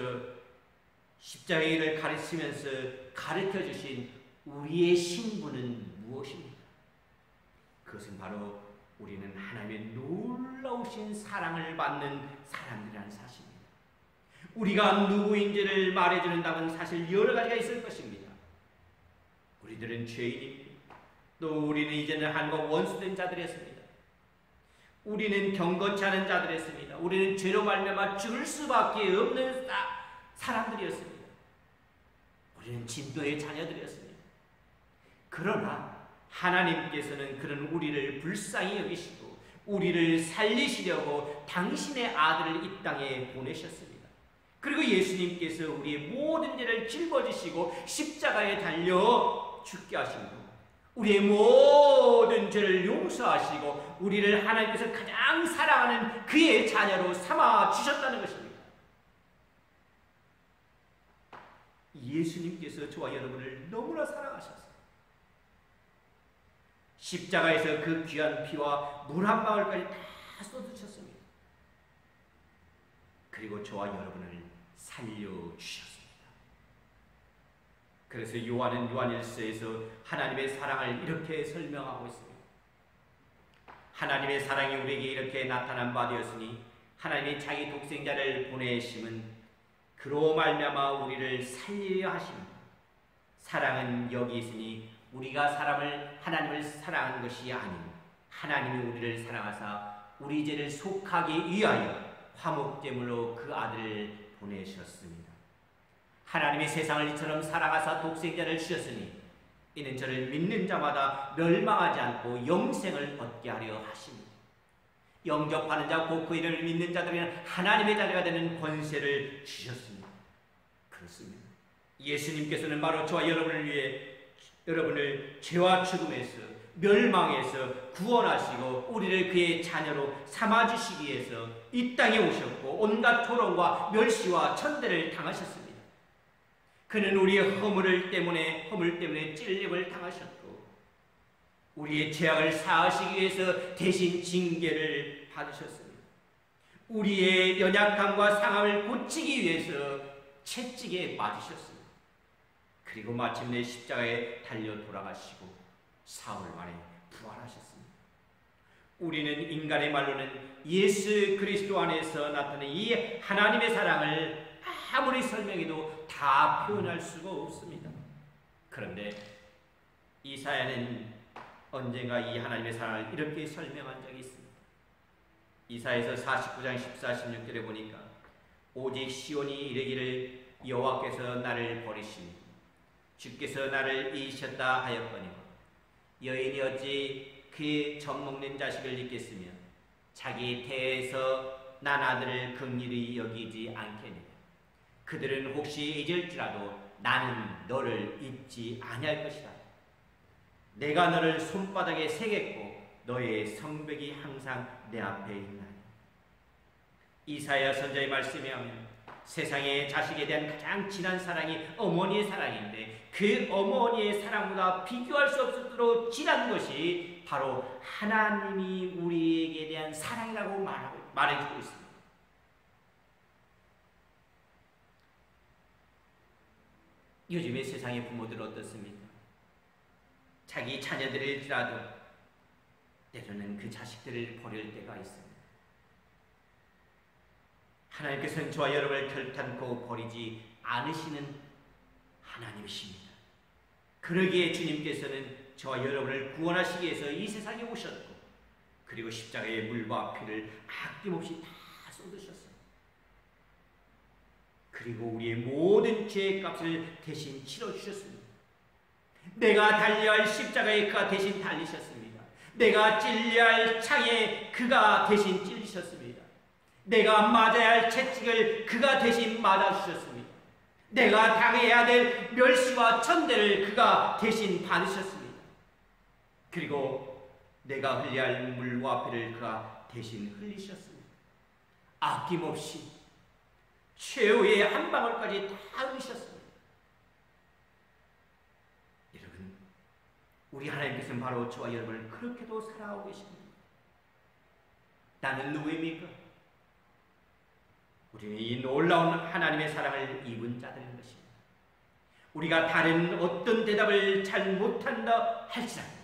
십자가의 길을 가르치면서 가르쳐 주신 우리의 신분은 무엇입니까? 그것은 바로 우리는 하나님의 놀라우신 사랑을 받는 사람이라는 사실입니다. 우리가 누구인지를 말해주는 답은 사실 여러 가지가 있을 것입니다. 우리들은 죄인입니다. 또 우리는 이제는 하나님과 원수된 자들이었습니다. 우리는 경건치 않은 자들이었습니다. 우리는 죄로 말미암아 죽을 수밖에 없는 사람들이었습니다. 우리는 진노의 자녀들이었습니다. 그러나 하나님께서는 그런 우리를 불쌍히 여기시고 우리를 살리시려고 당신의 아들을 이 땅에 보내셨습니다. 그리고 예수님께서 우리의 모든 죄를 짊어지시고 십자가에 달려 죽게 하시고 우리의 모든 죄를 용서하시고 우리를 하나님께서 가장 사랑하는 그의 자녀로 삼아 주셨다는 것입니다. 예수님께서 저와 여러분을 너무나 사랑하셨어요. 십자가에서 그 귀한 피와 물 한 방울까지 다 쏟으셨습니다. 그리고 저와 여러분을 살려주셨습니다. 그래서 요한은 요한일서에서 하나님의 사랑을 이렇게 설명하고 있습니다. 하나님의 사랑이 우리에게 이렇게 나타난 바 되었으니 하나님이 자기 독생자를 보내심은 그로 말미암아 우리를 살리려 하십니다. 사랑은 여기 있으니 우리가 하나님을 사랑한 것이 아니고 하나님이 우리를 사랑하사 우리 죄를 속하기 위하여 화목제물로 그 아들을 보내셨습니다. 하나님이 세상을 이처럼 사랑하사 독생자를 주셨으니 이는 저를 믿는 자마다 멸망하지 않고 영생을 얻게 하려 하십니다. 영접하는 자 곧 그 이름을 믿는 자들에게는 하나님의 자녀가 되는 권세를 주셨습니다. 그렇습니다. 예수님께서는 바로 저와 여러분을 위해 여러분을 죄와 죽음에서 멸망에서 구원하시고 우리를 그의 자녀로 삼아주시기 위해서 이 땅에 오셨고 온갖 조롱과 멸시와 천대를 당하셨습니다. 그는 우리의 허물 때문에 찔림을 당하셨고 우리의 죄악을 사하시기 위해서 대신 징계를 받으셨습니다. 우리의 연약함과 상함을 고치기 위해서 채찍에 맞으셨습니다. 그리고 마침내 십자가에 달려 돌아가시고 사흘 만에 부활하셨습니다. 우리는 인간의 말로는 예수 그리스도 안에서 나타난 이 하나님의 사랑을 아무리 설명해도 다 표현할 수가 없습니다. 그런데 이사야는 언젠가 이 하나님의 사랑을 이렇게 설명한 적이 있습니다. 이사야에서 49장 14, 16절에 보니까 오직 시온이 이르기를 여호와께서 나를 버리시니 주께서 나를 잊으셨다 하였거니와 여인이 어찌 그 젖먹는 자식을 잊겠으며 자기 태에서 난 아들을 긍휼히 여기지 않겠느냐. 그들은 혹시 잊을지라도 나는 너를 잊지 아니할 것이다. 내가 너를 손바닥에 새겼고 너의 성벽이 항상 내 앞에 있나니. 이사야 선지자의 말씀에 하면 세상의 자식에 대한 가장 진한 사랑이 어머니의 사랑인데 그 어머니의 사랑보다 비교할 수 없도록 진한 것이 바로 하나님이 우리에게 대한 사랑이라고 말해주고 있습니다. 요즘의 세상의 부모들 어떻습니까? 자기 자녀들일지라도 때로는 그 자식들을 버릴 때가 있습니다. 하나님께서는 저와 여러분을 결탄코 버리지 않으시는 하나님이십니다. 그러기에 주님께서는 저와 여러분을 구원하시기 위해서 이 세상에 오셨고 그리고 십자가의 물과 피를 아낌없이 다 쏟으셨어요. 그리고 우리의 모든 죄의 값을 대신 치러주셨습니다. 내가 달려야 할 십자가에 그가 대신 달리셨습니다. 내가 찔려야 할 창에 그가 대신 찔리셨습니다. 내가 맞아야 할 채찍을 그가 대신 맞아주셨습니다. 내가 당해야 될 멸시와 천대를 그가 대신 받으셨습니다. 그리고 내가 흘려야 할 물과 피를 그가 대신 흘리셨습니다. 아낌없이 최후의 한 방울까지 다 흘리셨습니다. 여러분, 우리 하나님께서는 바로 저와 여러분을 그렇게도 사랑하고 계십니다. 나는 누구입니까? 우리는 이 놀라운 하나님의 사랑을 입은 자들인 것입니다. 우리가 다른 어떤 대답을 잘 못한다 할지라도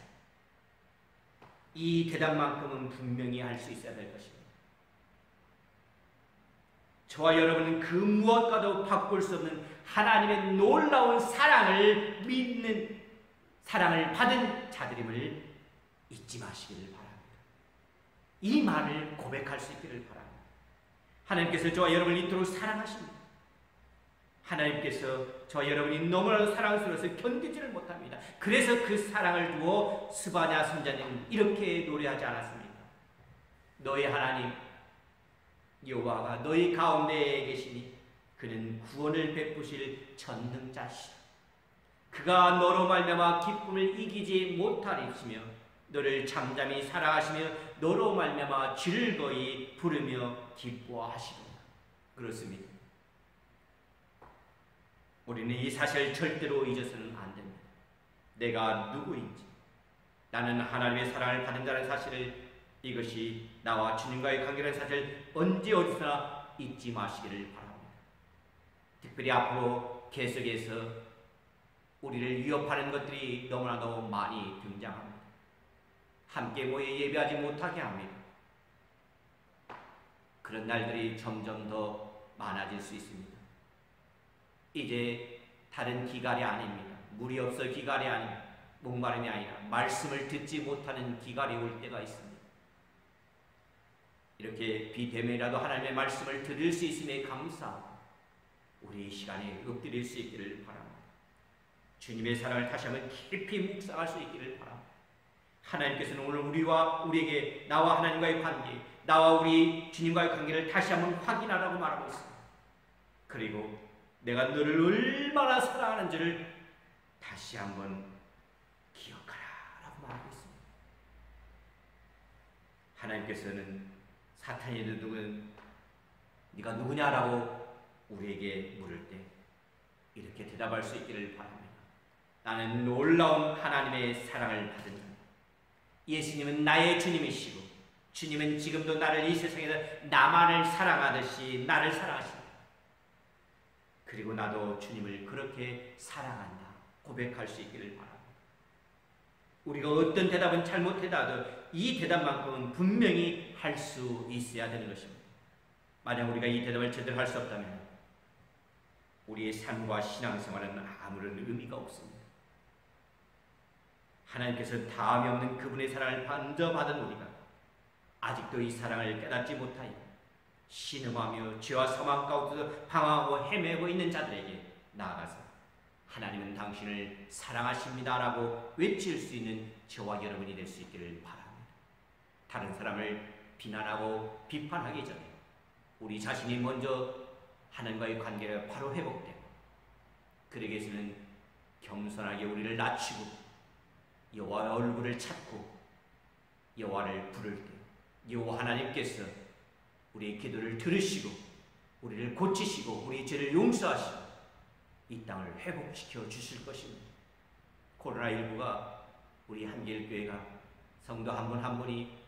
이 대답만큼은 분명히 할 수 있어야 될 것입니다. 저와 여러분은 그 무엇과도 바꿀 수 없는 하나님의 놀라운 사랑을 믿는, 사랑을 받은 자들임을 잊지 마시기를 바랍니다. 이 말을 고백할 수 있기를 바랍니다. 하나님께서 저와 여러분을 이토록 사랑하십니다. 하나님께서 저와 여러분이 너무나도 사랑스러워서 견디지를 못합니다. 그래서 그 사랑을 두어 스바냐 선자는 이렇게 노래하지 않았습니까? 너희 하나님 여호와가 너희 가운데에 계시니 그는 구원을 베푸실 전능자시다. 그가 너로 말미암아 기쁨을 이기지 못하리시며 너를 잠잠히 사랑하시며 너로 말미암아 즐거이 부르며 기뻐하시도다. 그렇습니다. 우리는 이 사실을 절대로 잊어서는 안 됩니다. 내가 누구인지, 나는 하나님의 사랑을 받은 자라는 사실을, 이것이 나와 주님과의 관계라는 사실을 언제 어디서나 잊지 마시기를 바랍니다. 특별히 앞으로 계속해서 우리를 위협하는 것들이 너무나도 많이 등장합니다. 함께 모여 예배하지 못하게 합니다. 그런 날들이 점점 더 많아질 수 있습니다. 이제 다른 기갈이 아닙니다. 물이 없어 기갈이 아닙니다. 목마름이 아니라 말씀을 듣지 못하는 기갈이 올 때가 있습니다. 이렇게 비대면이라도 하나님의 말씀을 들을 수 있음에 감사하고 우리 이 시간에 엎드릴 수 있기를 바랍니다. 주님의 사랑을 다시 한번 깊이 묵상할 수 있기를 바랍니다. 하나님께서는 오늘 우리에게 나와 하나님과의 관계, 나와 우리 주님과의 관계를 다시 한번 확인하라고 말하고 있습니다. 그리고 내가 너를 얼마나 사랑하는지를 다시 한번 기억하라 라고 말하고 있습니다. 하나님께서는 사탄이 누구는 네가 누구냐라고 우리에게 물을 때 이렇게 대답할 수 있기를 바랍니다. 나는 놀라운 하나님의 사랑을 받은 자다. 예수님은 나의 주님이시고 주님은 지금도 나를 이 세상에서 나만을 사랑하듯이 나를 사랑하십니다. 그리고 나도 주님을 그렇게 사랑한다 고백할 수 있기를 바랍니다. 우리가 어떤 대답은 잘못해도 이 대답만큼은 분명히 할 수 있어야 되는 것입니다. 만약 우리가 이 대답을 제대로 할 수 없다면 우리의 삶과 신앙생활은 아무런 의미가 없습니다. 하나님께서 다음이 없는 그분의 사랑을 먼저 받은 우리가 아직도 이 사랑을 깨닫지 못하여 신음하며 죄와 사망 가운데서 방황하고 헤매고 있는 자들에게 나아가서 하나님은 당신을 사랑하십니다라고 외칠 수 있는 저와 여러분이 될 수 있기를 바랍니다. 다른 사람을 비난하고 비판하기 전에 우리 자신이 먼저 하나님과의 관계가 바로 회복되고 그러기 위해서는 겸손하게 우리를 낮추고 여호와의 얼굴을 찾고 여호와를 부를 때 여호와 하나님께서 우리의 기도를 들으시고 우리를 고치시고 우리의 죄를 용서하시고 이 땅을 회복시켜 주실 것입니다. 코로나19가 우리 한길교회가 성도 한 분 한 분이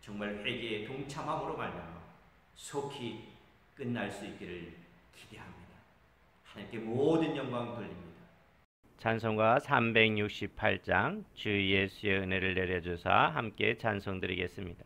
정말 회개에 동참함으로 말미암아 속히 끝날 수 있기를 기대합니다. 하나님께 모든 영광 돌립니다. 찬송가 368장 주 예수의 은혜를 내려주사 함께 찬송드리겠습니다.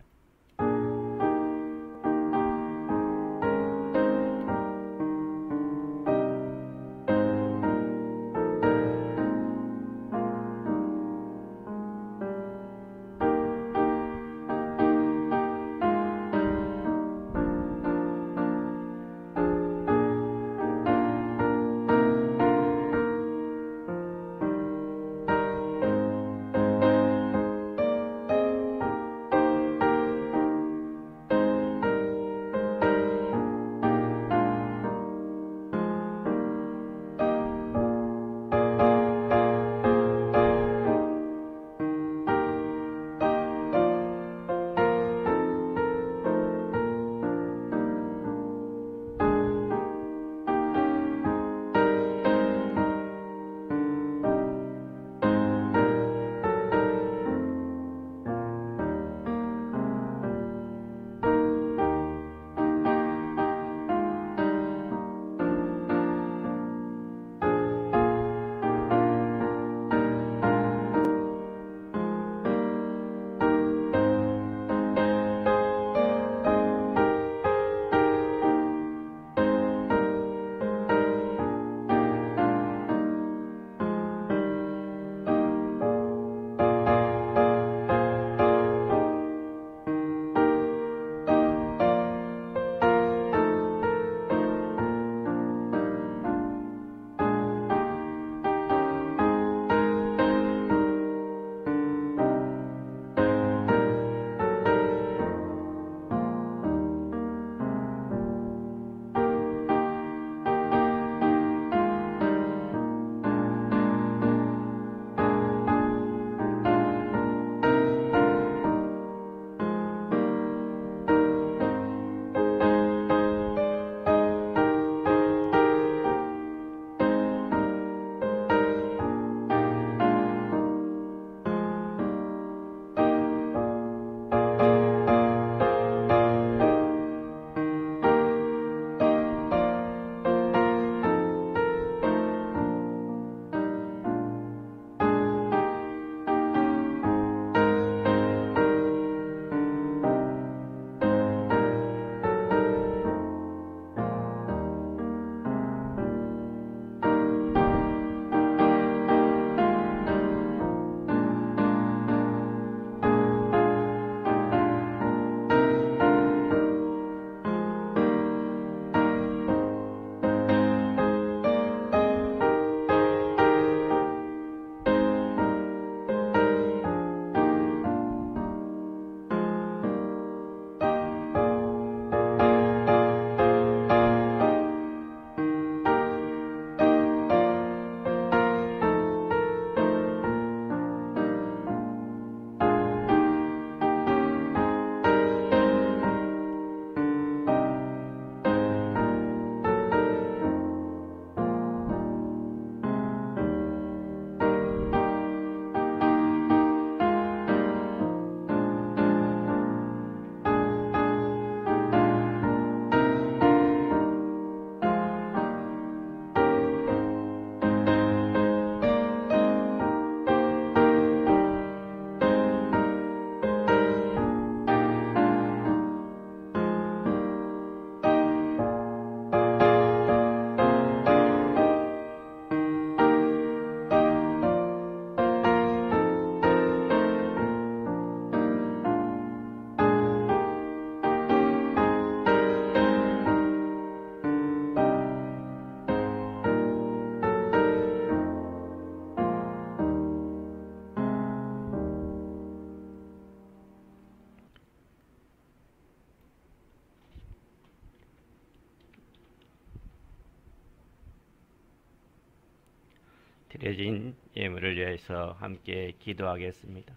드려진 예물을 위해서 함께 기도하겠습니다.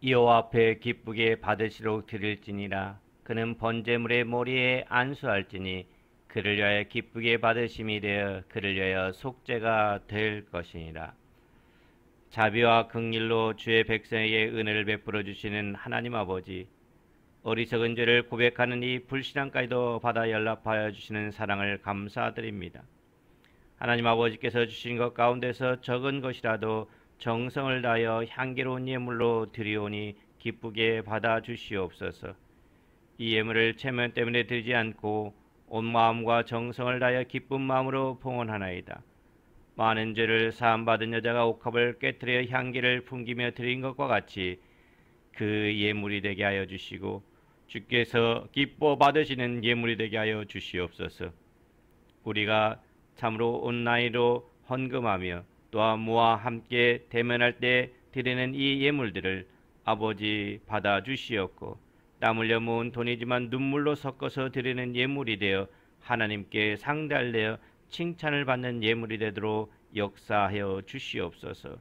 여호와 앞에 기쁘게 받으시도록 드릴지니라. 그는 번제물의 머리에 안수할지니 그를 위하여 기쁘게 받으심이 되어 그를 위하여 속죄가 될 것이니라. 자비와 긍휼로 주의 백성에게 은혜를 베풀어 주시는 하나님 아버지, 어리석은 죄를 고백하는 이 불신앙까지도 받아 연락하여 주시는 사랑을 감사드립니다. 하나님 아버지께서 주신 것 가운데서 적은 것이라도 정성을 다하여 향기로운 예물로 드리오니 기쁘게 받아 주시옵소서. 이 예물을 체면 때문에 드리지 않고 온 마음과 정성을 다하여 기쁜 마음으로 봉헌하나이다. 많은 죄를 사함받은 여자가 옥합을 깨뜨려 향기를 풍기며 드린 것과 같이 그 예물이 되게 하여 주시고 주께서 기뻐 받으시는 예물이 되게 하여 주시옵소서. 우리가 참으로 온라인으로 헌금하며 또한 모아 함께 대면할 때 드리는 이 예물들을 아버지 받아 주시옵고 땀 흘려 모은 돈이지만 눈물로 섞어서 드리는 예물이 되어 하나님께 상달되어 칭찬을 받는 예물이 되도록 역사하여 주시옵소서.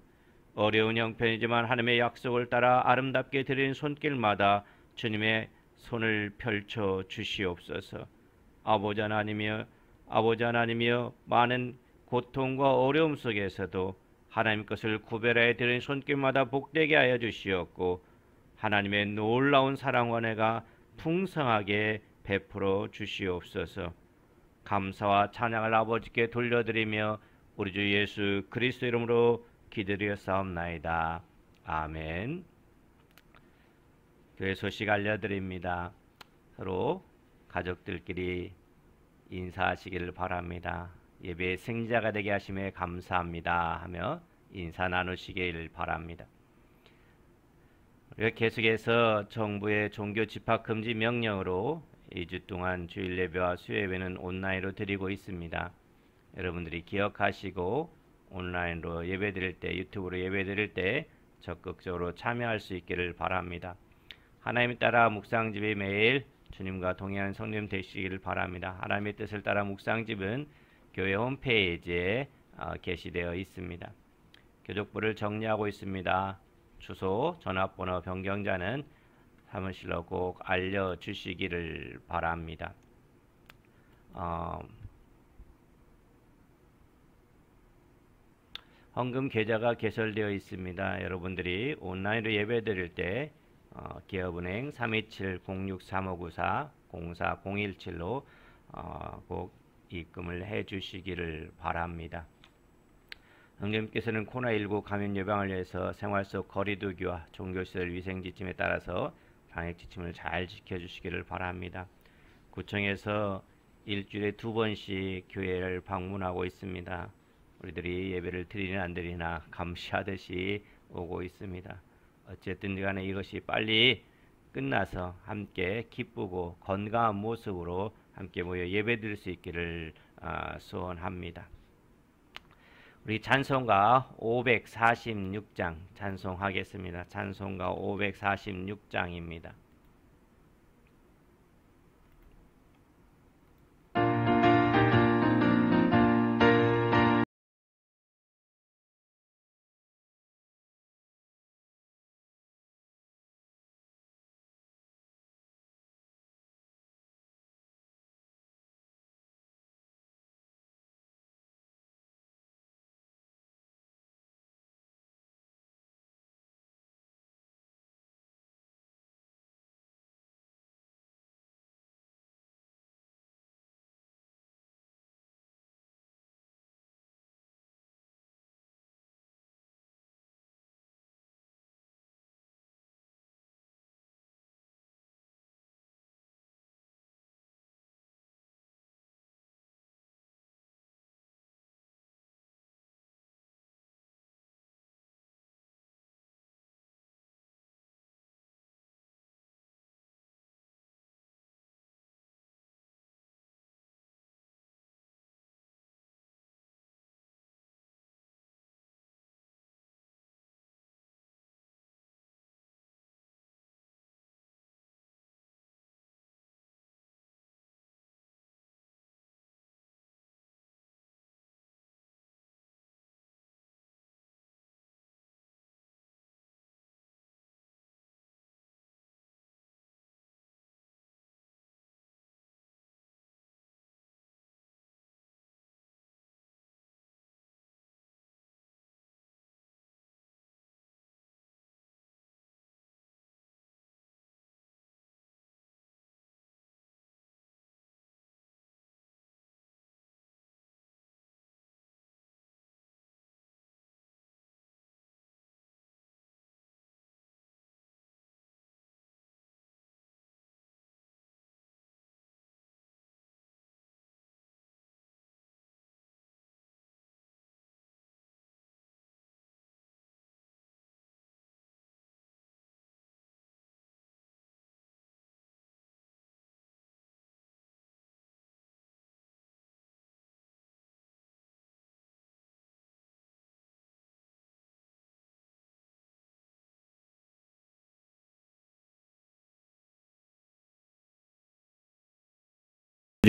어려운 형편이지만 하나님의 약속을 따라 아름답게 드리는 손길마다 주님의 손을 펼쳐 주시옵소서. 아버지 하나님이여 많은 고통과 어려움 속에서도 하나님 것을 구별하여 드리는 손길마다 복되게 하여 주시옵고 하나님의 놀라운 사랑과 은혜가 풍성하게 베풀어 주시옵소서. 감사와 찬양을 아버지께 돌려드리며 우리 주 예수 그리스도 이름으로 기도드렸사옵나이다. 아멘. 교회 소식 알려드립니다. 서로 가족들끼리 인사하시기를 바랍니다. 예배의 승자가 되게 하심에 감사합니다 하며 인사 나누시길 바랍니다. 우리가 계속해서 정부의 종교 집합 금지 명령으로 2주 동안 주일 예배와 수요 예배는 온라인으로 드리고 있습니다. 여러분들이 기억하시고 온라인으로 예배 드릴 때, 유튜브로 예배 드릴 때 적극적으로 참여할 수 있기를 바랍니다. 하나님을 따라 묵상집이 매일 주님과 동행하는 성도님 되시기를 바랍니다. 하나님의 뜻을 따라 묵상집은 교회 홈페이지에 게시되어 있습니다. 교족부를 정리하고 있습니다. 주소, 전화번호 변경자는 사무실로 꼭 알려주시기를 바랍니다. 헌금 계좌가 개설되어 있습니다. 여러분들이 온라인으로 예배드릴 때 기업은행 327-063594-04017로 꼭 입금을 해 주시기를 바랍니다. 형님께서는 코로나19 감염 예방을 위해서 생활 속 거리두기와 종교시설 위생지침에 따라서 방역지침을 잘 지켜주시기를 바랍니다. 구청에서 일주일에 2번씩 교회를 방문하고 있습니다. 우리들이 예배를 드리나 안 드리나 감시하듯이 오고 있습니다. 어쨌든 간에 이것이 빨리 끝나서 함께 기쁘고 건강한 모습으로 함께 모여 예배 드릴 수 있기를 소원합니다. 우리 찬송가 546장 찬송하겠습니다. 찬송가 546장입니다.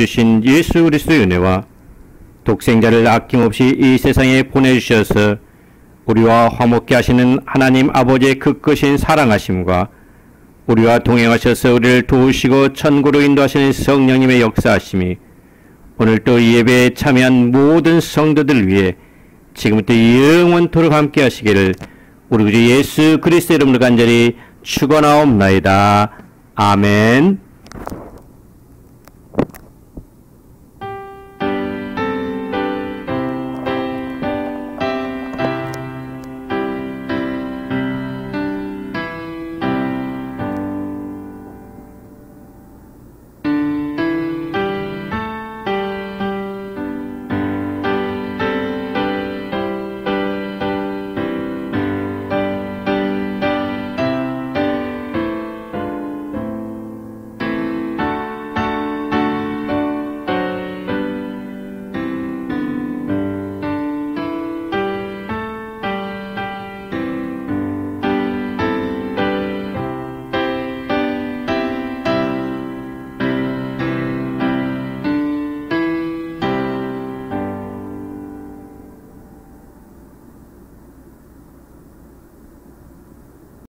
주신 예수 그리스도의 은혜와 독생자를 아낌없이 이 세상에 보내주셔서 우리와 화목케 하시는 하나님 아버지의 그 크신 사랑하심과 우리와 동행하셔서 우리를 도우시고 천국으로 인도하시는 성령님의 역사하심이 오늘 또 이 예배에 참여한 모든 성도들 위해 지금부터 영원토록 함께 하시기를 우리 구주 예수 그리스도 이름으로 간절히 축원하옵나이다. 아멘.